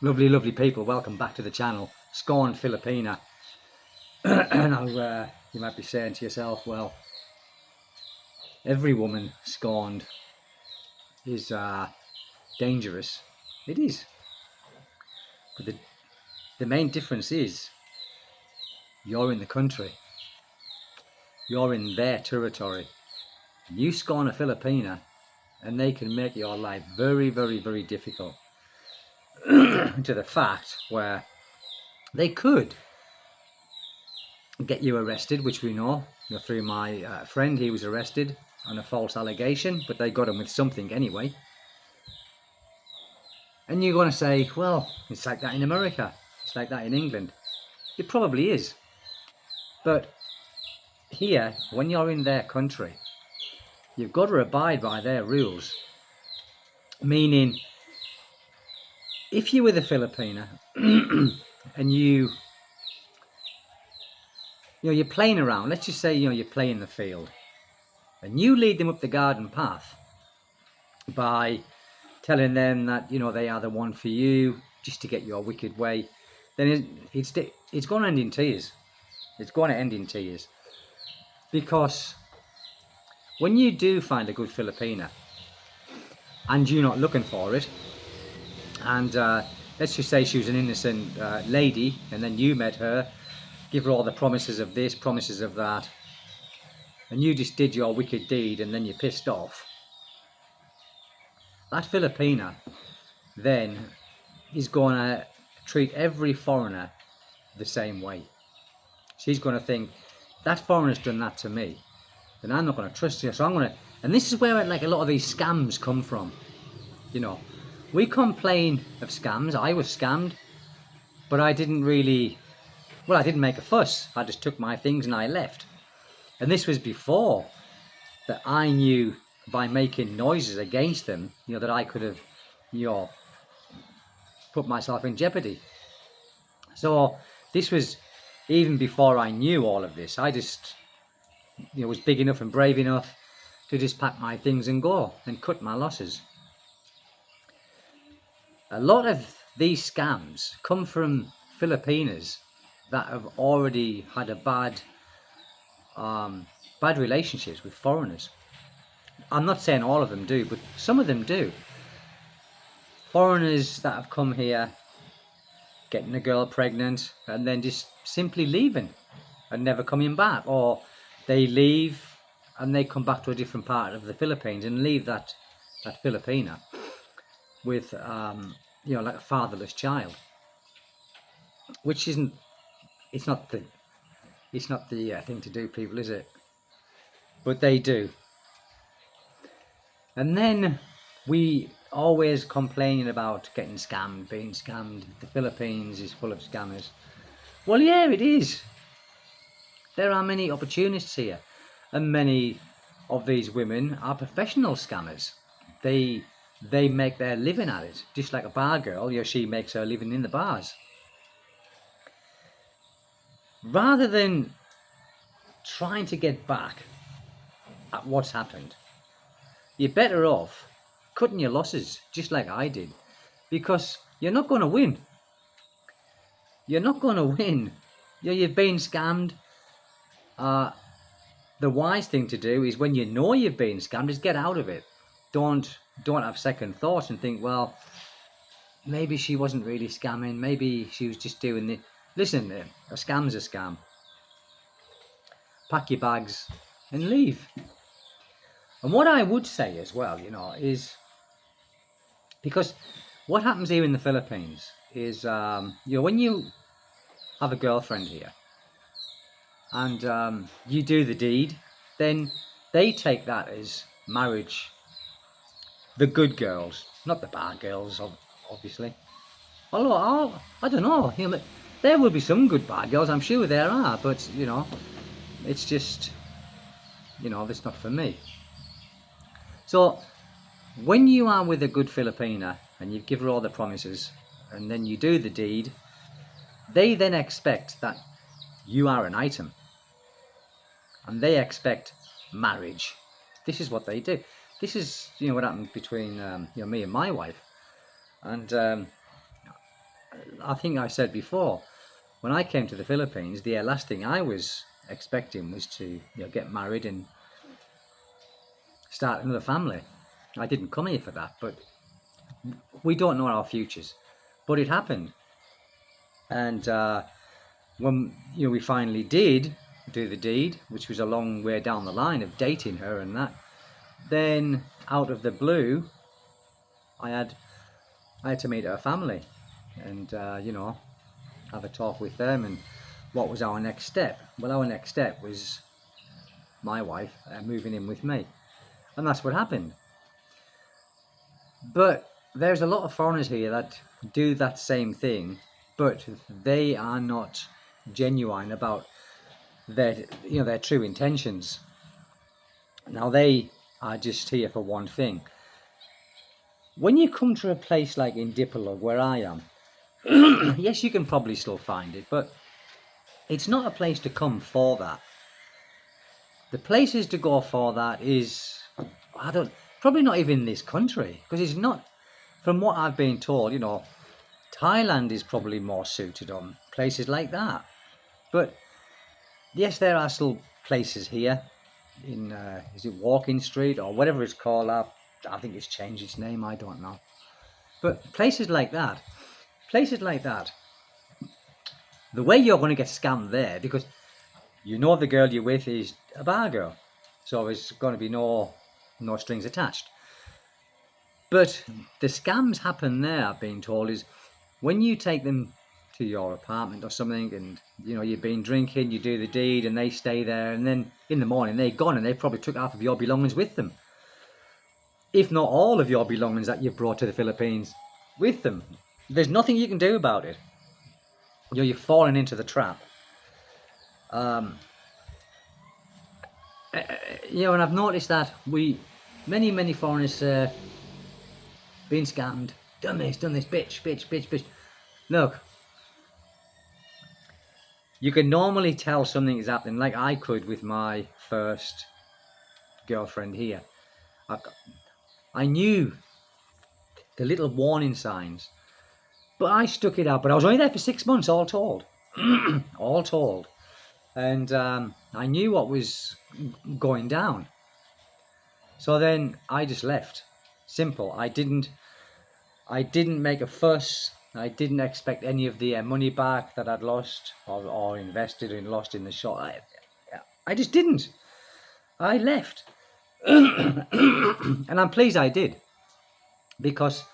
Lovely, lovely people, welcome back to the channel. Scorned Filipina. Now, you might be saying to yourself, well, every woman scorned is dangerous. It is. But the main difference is you're in the country. You're in their territory. You scorn a Filipina and they can make your life very, very, very difficult. To the fact where they could get you arrested, which we know. Through my friend, he was arrested on a false allegation, but they got him with something anyway. And you're going to say, well, it's like that in America, it's like that in England. It probably is. But here, when you're in their country, you've got to abide by their rules. Meaning, if you're with a Filipina and you're playing around, let's just say you're playing the field, and you lead them up the garden path by telling them that they are the one for you, just to get your wicked way, then it's going to end in tears. It's going to end in tears, because when you do find a good Filipina and you're not looking for it, and let's just say she was an innocent lady, and then you met her, give her all the promises of this, promises of that, and you just did your wicked deed, and then you're pissed off, that Filipina then is going to treat every foreigner the same way. She's going to think, that foreigner's done that to me, then I'm not going to trust you. So I'm going to, and this is where like a lot of these scams come from. We complain of scams. I was scammed, but I didn't really, I didn't make a fuss. I just took my things and I left. And this was before that I knew, by making noises against them, that I could have, put myself in jeopardy. So this was even before I knew all of this. I just, was big enough and brave enough to just pack my things and go and cut my losses. A lot of these scams come from Filipinas that have already had a bad relationships with foreigners. I'm not saying all of them do, but some of them do. Foreigners that have come here, getting a girl pregnant, and then just simply leaving and never coming back, or they leave and they come back to a different part of the Philippines and leave that Filipina with like a fatherless child, which isn't, it's not the thing to do, people, is it? But they do. And then we always complaining about getting scammed, being scammed. The Philippines is full of scammers. Well, yeah, it is. There are many opportunists here, and many of these women are professional scammers. They make their living at it, just like a bar girl. She makes her living in the bars. Rather than trying to get back at what's happened, you're better off cutting your losses, just like I did, because you're not going to win. You're not going to win. You've been scammed. The wise thing to do is, when you know you've been scammed, is get out of it. Don't have second thoughts and think, well, maybe she wasn't really scamming. Maybe she was just doing the. Listen, a scam's a scam. Pack your bags and leave. And what I would say as well, is, because what happens here in the Philippines is, when you have a girlfriend here and you do the deed, then they take that as marriage. The good girls, not the bad girls, obviously. Although, I don't know, there will be some good bad girls, I'm sure there are, but, it's just, that's not for me. So, when you are with a good Filipina and you give her all the promises, and then you do the deed, they then expect that you are an item. And they expect marriage. This is what they do. This is, what happened between, me and my wife. And I think I said before, when I came to the Philippines, the last thing I was expecting was to get married and start another family. I didn't come here for that, but we don't know our futures. But it happened, and when we finally did do the deed, which was a long way down the line of dating her and that, then out of the blue, I had to meet her family, and have a talk with them. And what was our next step? Well, our next step was my wife moving in with me, and that's what happened. But there's a lot of foreigners here that do that same thing, but they are not genuine about their true intentions. Now, they are just here for one thing. When you come to a place like in Dipolog, where I am, yes, you can probably still find it, but it's not a place to come for that. The places to go for that is, probably not even this country, because it's not, from what I've been told, Thailand is probably more suited on places like that. But yes, there are still places here in, is it Walking Street or whatever it's called? I think it's changed its name, I don't know. But places like that, the way you're going to get scammed there, because the girl you're with is a bar girl, so there's going to be no strings attached. But the scams happen there, I've been told, is when you take them to your apartment or something, and you've been drinking, you do the deed, and they stay there, and then in the morning they're gone, and they probably took half of your belongings with them, if not all of your belongings that you've brought to the Philippines with them. There's nothing you can do about it. You're falling into the trap. And I've noticed that many foreigners been scammed, done this, bitch. Look, you can normally tell something is happening, like I could with my first girlfriend here. I knew the little warning signs, but I stuck it out. But I was only there for 6 months, all told. All told. And I knew what was going down. So then I just left. Simple. I didn't make a fuss. I didn't expect any of the money back that I'd lost or invested and lost in the shop. I just didn't. I left. And I'm pleased I did. Because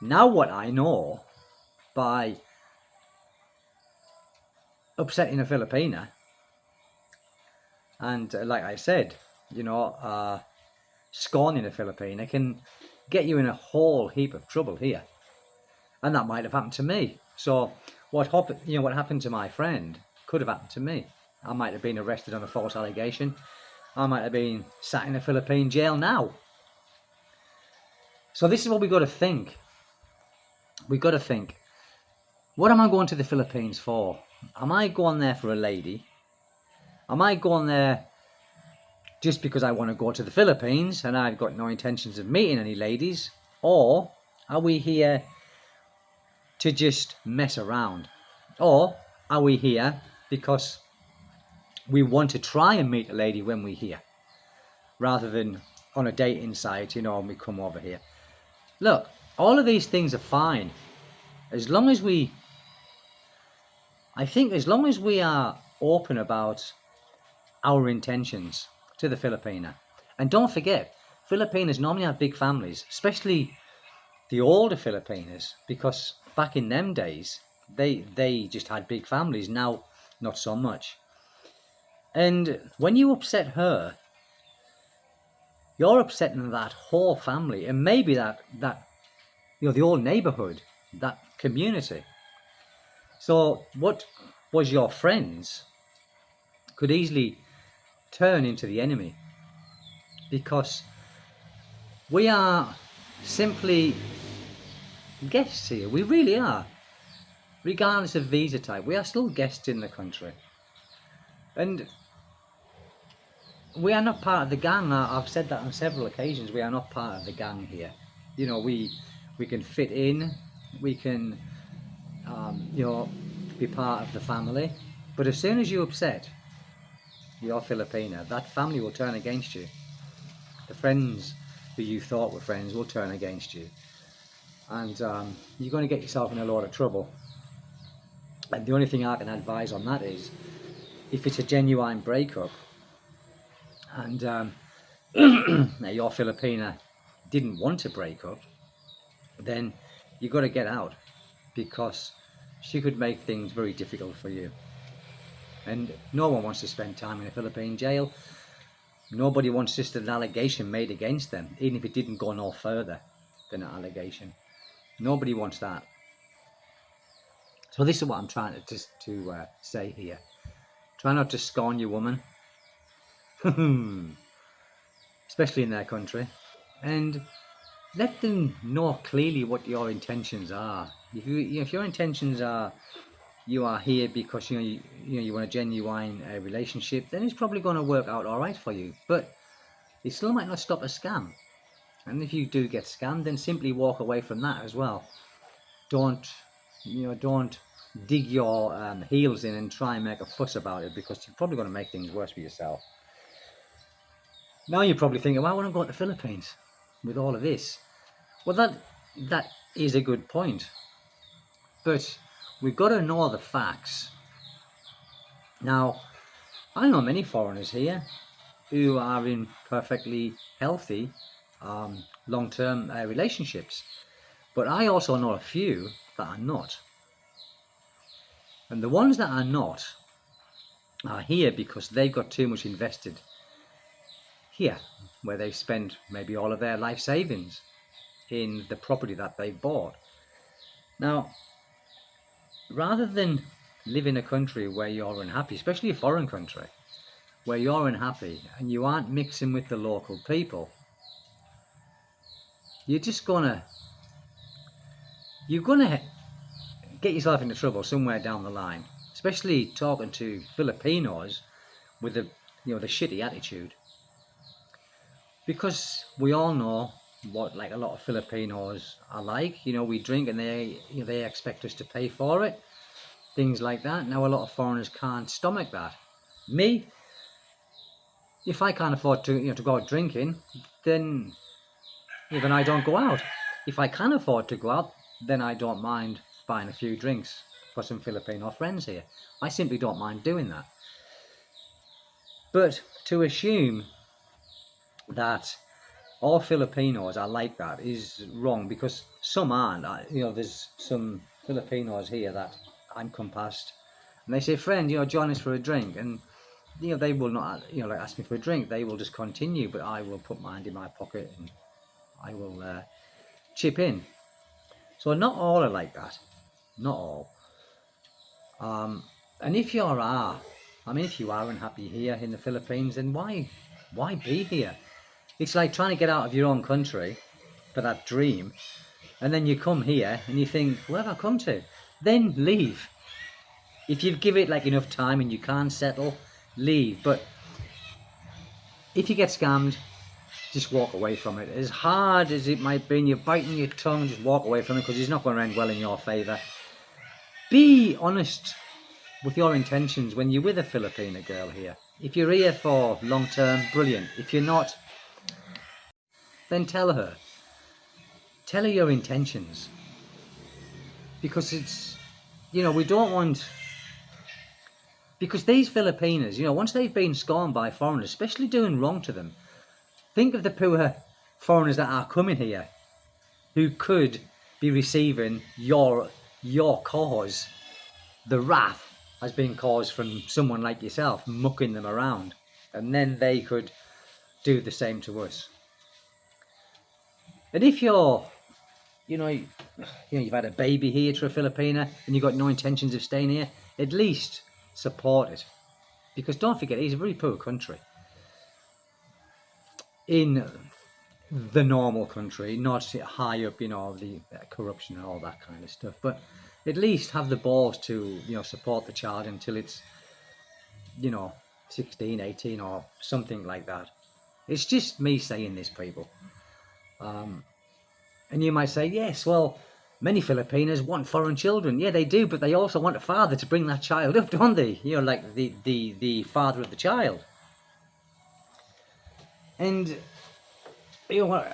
now what I know, by upsetting a Filipina, and like I said, scorning a Filipina can get you in a whole heap of trouble here. And that might have happened to me. So what happened to my friend could have happened to me. I might have been arrested on a false allegation. I might have been sat in a Philippine jail now. So this is what we got to think. We got to think, what am I going to the Philippines for? Am I going there for a lady? Am I going there just because I want to go to the Philippines and I've got no intentions of meeting any ladies? Or are we here to just mess around? Or are we here because we want to try and meet a lady when we're here, rather than on a dating site, and we come over here? Look, all of these things are fine as long as we are open about our intentions to the Filipina. And don't forget, Filipinas normally have big families, especially the older Filipinas, because back in them days, they just had big families. Now, not so much. And when you upset her, you're upsetting that whole family, and maybe that the whole neighborhood, that community. So what was your friends could easily turn into the enemy, because we are simply guests here. We really are. Regardless of visa type, we are still guests in the country. And we are not part of the gang. I've said that on several occasions. We are not part of the gang here. We can fit in. We can be part of the family. But as soon as you upset your Filipina, that family will turn against you. The friends who you thought were friends will turn against you. And you're going to get yourself in a lot of trouble. And the only thing I can advise on that is, if it's a genuine breakup and your Filipina didn't want to break up, then you've got to get out, because she could make things very difficult for you. And no one wants to spend time in a Philippine jail. Nobody wants just an allegation made against them, even if it didn't go no further than an allegation. Nobody wants that. So this is what I'm trying to say here. Try not to scorn your woman, especially in their country, and let them know clearly what your intentions are. If your intentions are, you are here because you want a genuine relationship, then it's probably going to work out all right for you. But it still might not stop a scam. And if you do get scammed, then simply walk away from that as well. Don't dig your heels in and try and make a fuss about it, because you're probably going to make things worse for yourself. Now you're probably thinking, well, I want to go to the Philippines with all of this. Well, that is a good point. But we've got to know the facts. Now, I know many foreigners here who are in perfectly healthy long-term relationships. But I also know a few that are not. And the ones that are not are here because they've got too much invested here, where they spend maybe all of their life savings in the property that they've bought. Now, rather than live in a country where you're unhappy, especially a foreign country, where you're unhappy and you aren't mixing with the local people, you're gonna get yourself into trouble somewhere down the line, especially talking to Filipinos with the shitty attitude. Because we all know what a lot of Filipinos are like. We drink and they expect us to pay for it, things like that. Now a lot of foreigners can't stomach that. Me, if I can't afford to go out drinking, then I don't go out. If I can afford to go out, then I don't mind buying a few drinks for some Filipino friends here. I simply don't mind doing that. But to assume that all Filipinos are like that is wrong, because some aren't. There's some Filipinos here that I'm compassed, and they say, "Friend, join us for a drink," and they will not, ask me for a drink. They will just continue, but I will put my hand in my pocket and I will chip in. So not all are like that, not all. And if you are unhappy here in the Philippines, then why be here? It's like trying to get out of your own country for that dream, and then you come here and you think, where have I come to? Then leave. If you give it enough time and you can't settle, leave. But if you get scammed, just walk away from it. As hard as it might be, and you're biting your tongue, just walk away from it, because it's not going to end well in your favour. Be honest with your intentions when you're with a Filipina girl here. If you're here for long term, brilliant. If you're not, then tell her your intentions, because it's we don't want, because these Filipinas, once they've been scorned by foreigners, especially doing wrong to them, think of the poor foreigners that are coming here who could be receiving your cause. The wrath has been caused from someone like yourself mucking them around, and then they could do the same to us. And if you've had a baby here to a Filipina and you've got no intentions of staying here, at least support it. Because don't forget, it's a very poor country. In the normal country, not high up, the corruption and all that kind of stuff. But at least have the balls to, support the child until it's, 16, 18 or something like that. It's just me saying this, people. And you might say, yes, well, Many Filipinos want foreign children. Yeah, they do, but they also want a father to bring that child up, don't they? You know, like the father of the child. And you know what?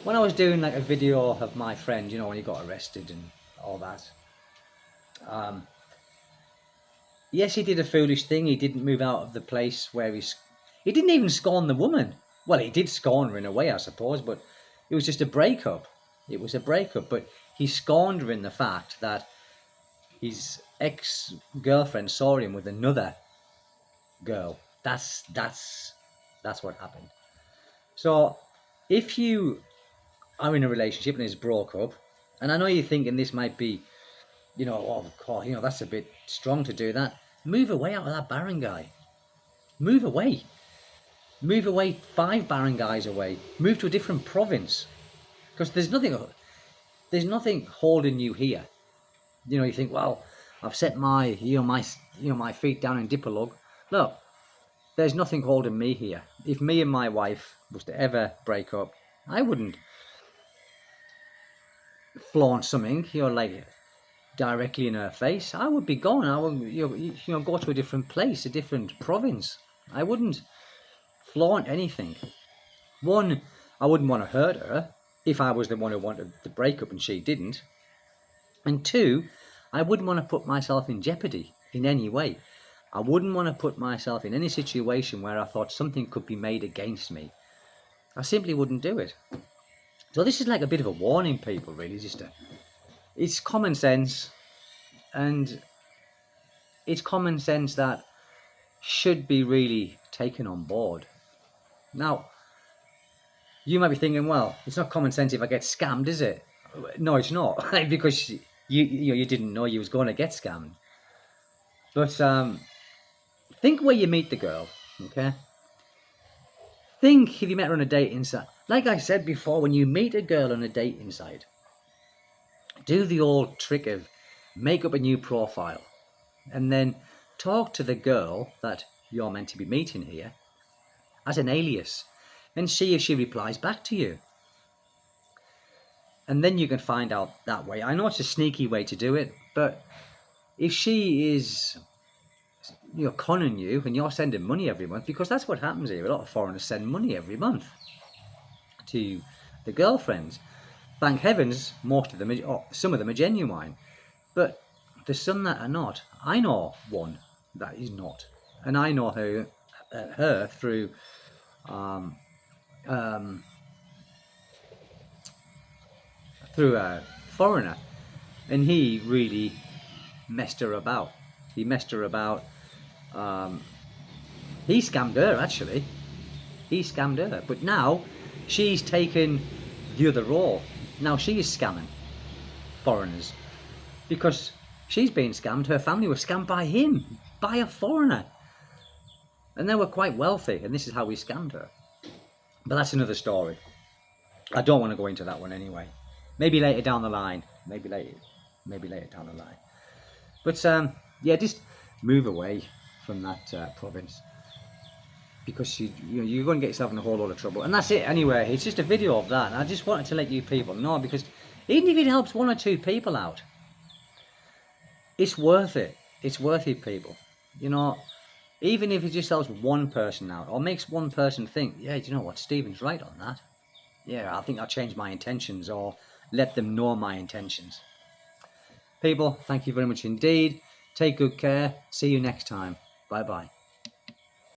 When I was doing like a video of my friend, you know, when he got arrested and all that. Yes, he did a foolish thing. He didn't move out of the place where he didn't even scorn the woman. Well, he did scorn her in a way, I suppose, but it was just a breakup. It was a breakup, but he scorned her in the fact that his ex-girlfriend saw him with another girl. That's what happened. So, if you are in a relationship and it's broke up, and I know you're thinking this might be, you know, oh God, you know, that's a bit strong to do that. Move away out of that barangay. Move away. Move away 5 barangays away. Move to a different province. Because there's nothing holding you here. You know, you think, well, I've set my feet down in Dipolog. Look, there's nothing holding me here. If me and my wife was to ever break up, I wouldn't flaunt something, you know, like directly in her face. I would be gone. I would, you know, go to a different place, a different province. I wouldn't flaunt anything. One, I wouldn't want to hurt her if I was the one who wanted the breakup and she didn't. And 2, I wouldn't want to put myself in jeopardy in any way. I wouldn't want to put myself in any situation where I thought something could be made against me. I simply wouldn't do it. So this is like a bit of a warning, people, really. It's common sense, and it's common sense that should be really taken on board. Now, you might be thinking, well, it's not common sense if I get scammed, is it? No, it's not, because you didn't know you was going to get scammed. But think where you meet the girl, okay? Think if you met her on a dating site. Like I said before, when you meet a girl on a dating site, do the old trick of make up a new profile and then talk to the girl that you're meant to be meeting here as an alias and see if she replies back to you. And then you can find out that way. I know it's a sneaky way to do it, but if she is, you know, conning you and you're sending money every month, because that's what happens here. A lot of foreigners send money every month to the girlfriends. Thank heavens, most of them, or some of them are genuine. But there's some that are not. I know one that is not. And I know her through through a foreigner, and he really messed her about. He messed her about. He scammed her, actually. He scammed her, but now she's taken the other role. Now she is scamming foreigners because she's being scammed. Her family was scammed by him, by a foreigner, and they were quite wealthy, and this is how he scammed her. But that's another story. I don't want to go into that one anyway. Maybe later down the line. Maybe later down the line. But yeah, just move away from that province, because you're going to get yourself in a whole lot of trouble. And that's it anyway. It's just a video of that. And I just wanted to let you people know, because even if it helps 1 or 2 people out, it's worth it. It's worth it, people. You know, even if it just helps 1 person out or makes 1 person think, yeah, do you know what, Stephen's right on that. Yeah, I think I'll change my intentions, or let them know my intentions. People, thank you very much indeed. Take good care. See you next time. Bye-bye.